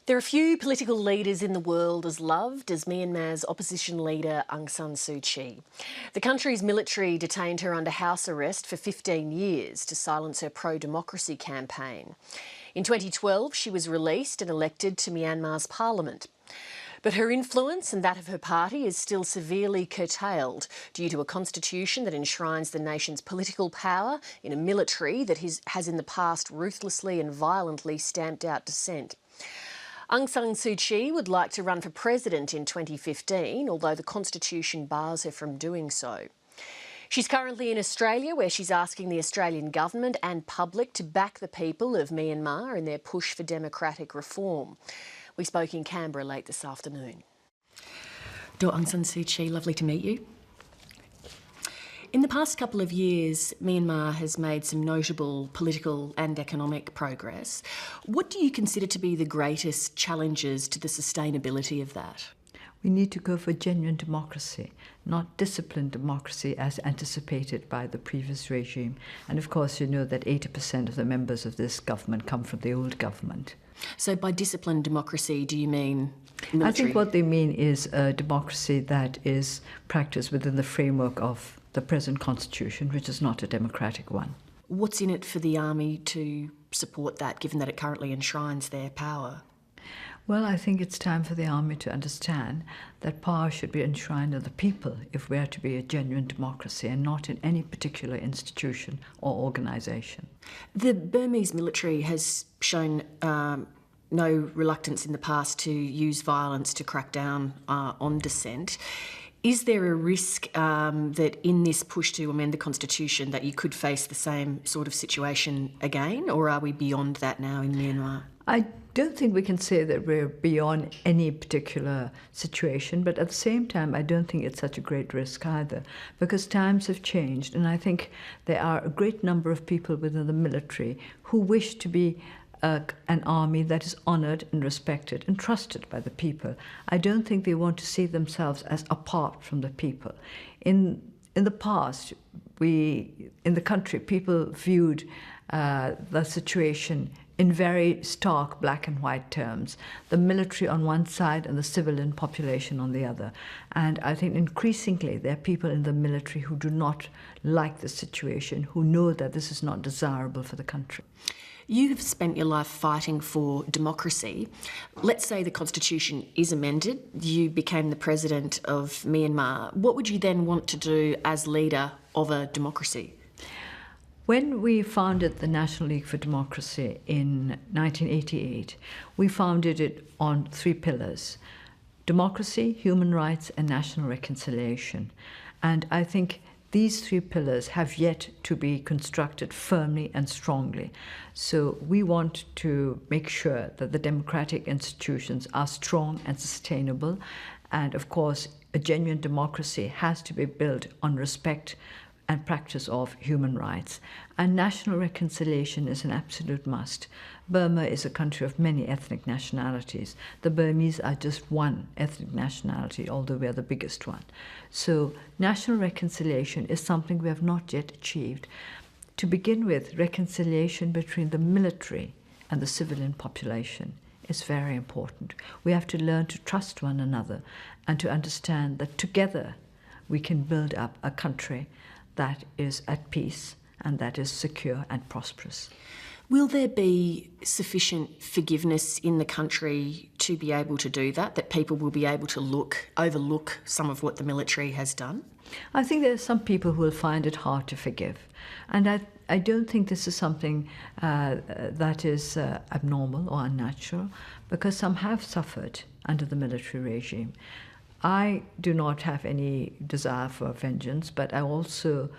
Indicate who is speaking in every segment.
Speaker 1: There are few political leaders in the world as loved as Myanmar's opposition leader Aung San Suu Kyi. The country's military detained her under house arrest for 15 years to silence her pro-democracy campaign. In 2012, she was released and elected to Myanmar's parliament. But her influence and that of her party is still severely curtailed due to a constitution that enshrines the nation's political power in a military that has in the past ruthlessly and violently stamped out dissent. Aung San Suu Kyi would like to run for president in 2015, although the constitution bars her from doing so. She's currently in Australia, where she's asking the Australian government and public to back the people of Myanmar in their push for democratic reform. We spoke in Canberra late this afternoon. Aung San Suu Kyi, lovely to meet you. In the past couple of years, Myanmar has made some notable political and economic progress. What do you consider to be the greatest challenges to the sustainability of that?
Speaker 2: We need to go for genuine democracy, not disciplined democracy as anticipated by the previous regime. And of course, you know that 80% of the members of this government come from the old government.
Speaker 1: So by disciplined democracy, do you mean military?
Speaker 2: I think what they mean is a democracy that is practiced within the framework of the present constitution, which is not a democratic one.
Speaker 1: What's in it for the army to support that, given that it currently enshrines their power?
Speaker 2: Well, I think it's time for the army to understand that power should be enshrined in the people if we are to be a genuine democracy and not in any particular institution or organisation.
Speaker 1: The Burmese military has shown no reluctance in the past to use violence to crack down on dissent. Is there a risk that in this push to amend the constitution that you could face the same sort of situation again, or are we beyond that now in Myanmar?
Speaker 2: I don't think we can say that we're beyond any particular situation, but at the same time, I don't think it's such a great risk either, because times have changed, and I think there are a great number of people within the military who wish to be an army that is honoured and respected and trusted by the people. I don't think they want to see themselves as apart from the people. In the past, in the country, people viewed the situation in very stark black and white terms, the military on one side and the civilian population on the other. And I think increasingly there are people in the military who do not like the situation, who know that this is not desirable for the country.
Speaker 1: You have spent your life fighting for democracy. Let's say the constitution is amended, you became the president of Myanmar. What would you then want to do as leader of a democracy?
Speaker 2: When we founded the National League for Democracy in 1988, we founded it on 3 pillars: democracy, human rights, and national reconciliation. And I think these 3 pillars have yet to be constructed firmly and strongly. So we want to make sure that the democratic institutions are strong and sustainable. And of course, a genuine democracy has to be built on respect and practice of human rights. And national reconciliation is an absolute must. Burma is a country of many ethnic nationalities. The Burmese are just one ethnic nationality, although we are the biggest one. So national reconciliation is something we have not yet achieved. To begin with, reconciliation between the military and the civilian population is very important. We have to learn to trust one another and to understand that together we can build up a country that is at peace and that is secure and prosperous.
Speaker 1: Will there be sufficient forgiveness in the country to be able to do that, that people will be able to overlook some of what the military has done?
Speaker 2: I think there are some people who will find it hard to forgive. And I don't think this is something that is abnormal or unnatural, because some have suffered under the military regime. I do not have any desire for vengeance, but I also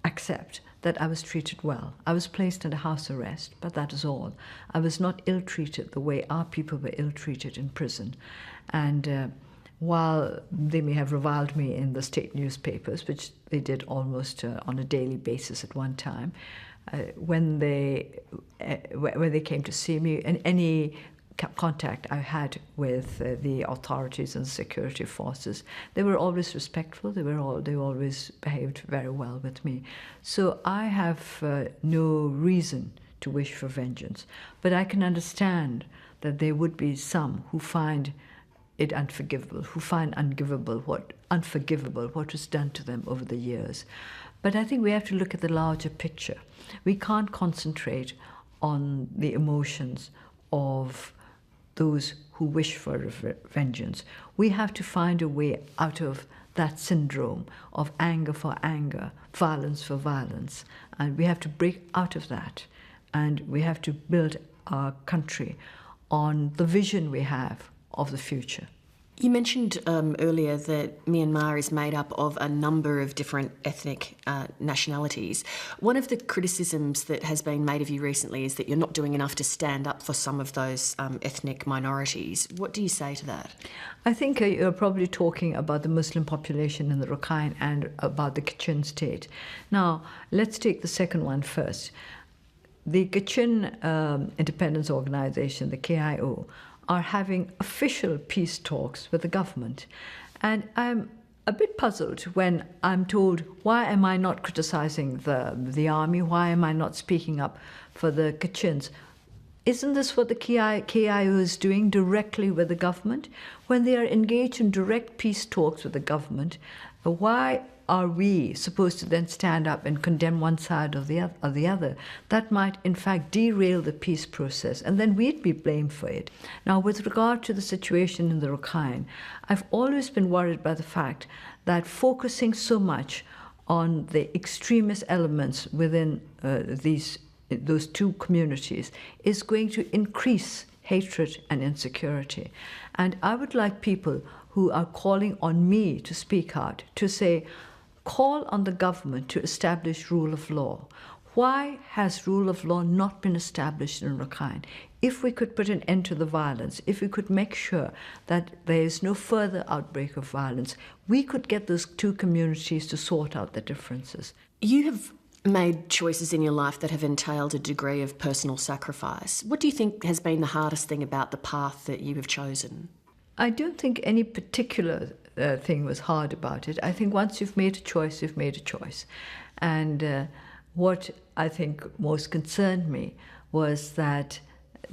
Speaker 2: accept that I was treated well. I was placed under house arrest, but that is all. I was not ill-treated the way our people were ill-treated in prison. And while they may have reviled me in the state newspapers, which they did almost on a daily basis at one time, when they came to see me, and any contact I had with the authorities and security forces, they were always respectful. They always behaved very well with me. So I have no reason to wish for vengeance, but I can understand that there would be some who find it unforgivable, who find unforgivable what was done to them over the years. But I think we have to look at the larger picture. We can't concentrate on the emotions of those who wish for vengeance. We have to find a way out of that syndrome of anger for anger, violence for violence. And we have to break out of that. And we have to build our country on the vision we have of the future.
Speaker 1: You mentioned earlier that Myanmar is made up of a number of different ethnic nationalities. One of the criticisms that has been made of you recently is that you're not doing enough to stand up for some of those ethnic minorities. What do you say to that?
Speaker 2: I think you're probably talking about the Muslim population in the Rakhine and about the Kachin state. Now, let's take the second one first. The Kachin Independence Organization, the KIO, are having official peace talks with the government. And I'm a bit puzzled when I'm told, why am I not criticizing the army? Why am I not speaking up for the Kachins? Isn't this what the KIO is doing directly with the government? When they are engaged in direct peace talks with the government, why are we supposed to then stand up and condemn one side or the other? That might, in fact, derail the peace process, and then we'd be blamed for it. Now, with regard to the situation in the Rakhine, I've always been worried by the fact that focusing so much on the extremist elements within those two communities is going to increase hatred and insecurity. And I would like people who are calling on me to speak out to say, call on the government to establish rule of law. Why has rule of law not been established in Rakhine? If we could put an end to the violence, if we could make sure that there is no further outbreak of violence, we could get those two communities to sort out their differences.
Speaker 1: You have made choices in your life that have entailed a degree of personal sacrifice. What do you think has been the hardest thing about the path that you have chosen?
Speaker 2: I don't think any particular thing was hard about it. I think once you've made a choice, you've made a choice. And what I think most concerned me was that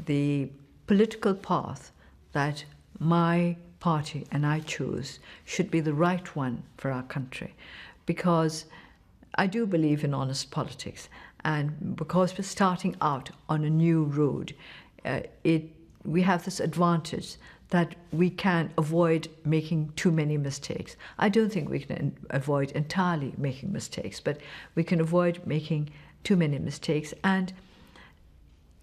Speaker 2: the political path that my party and I chose should be the right one for our country. Because I do believe in honest politics. And because we're starting out on a new road, we have this advantage that we can avoid making too many mistakes. I don't think we can avoid entirely making mistakes, but we can avoid making too many mistakes. And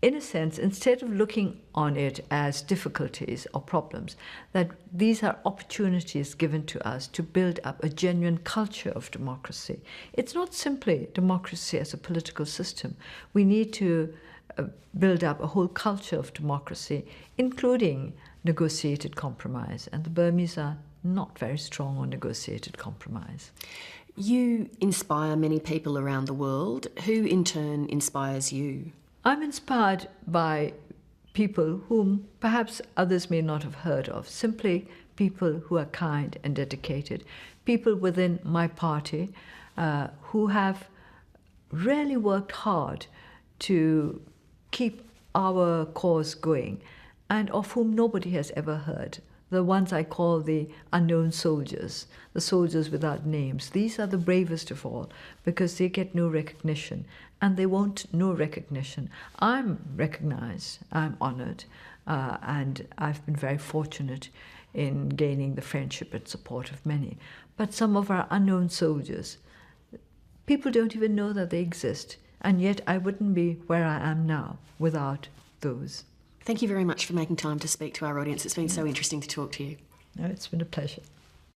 Speaker 2: in a sense, instead of looking on it as difficulties or problems, that these are opportunities given to us to build up a genuine culture of democracy. It's not simply democracy as a political system. We need to build up a whole culture of democracy, including negotiated compromise. And the Burmese are not very strong on negotiated compromise.
Speaker 1: You inspire many people around the world. Who in turn inspires you?
Speaker 2: I'm inspired by people whom perhaps others may not have heard of, simply people who are kind and dedicated, people within my party who have really worked hard to keep our cause going, and of whom nobody has ever heard. The ones I call the unknown soldiers, the soldiers without names. These are the bravest of all because they get no recognition, and they want no recognition. I'm recognized, I'm honored, and I've been very fortunate in gaining the friendship and support of many. But some of our unknown soldiers, people don't even know that they exist, and yet I wouldn't be where I am now without those.
Speaker 1: Thank you very much for making time to speak to our audience. It's been so interesting to talk to you.
Speaker 2: No, it's been a pleasure.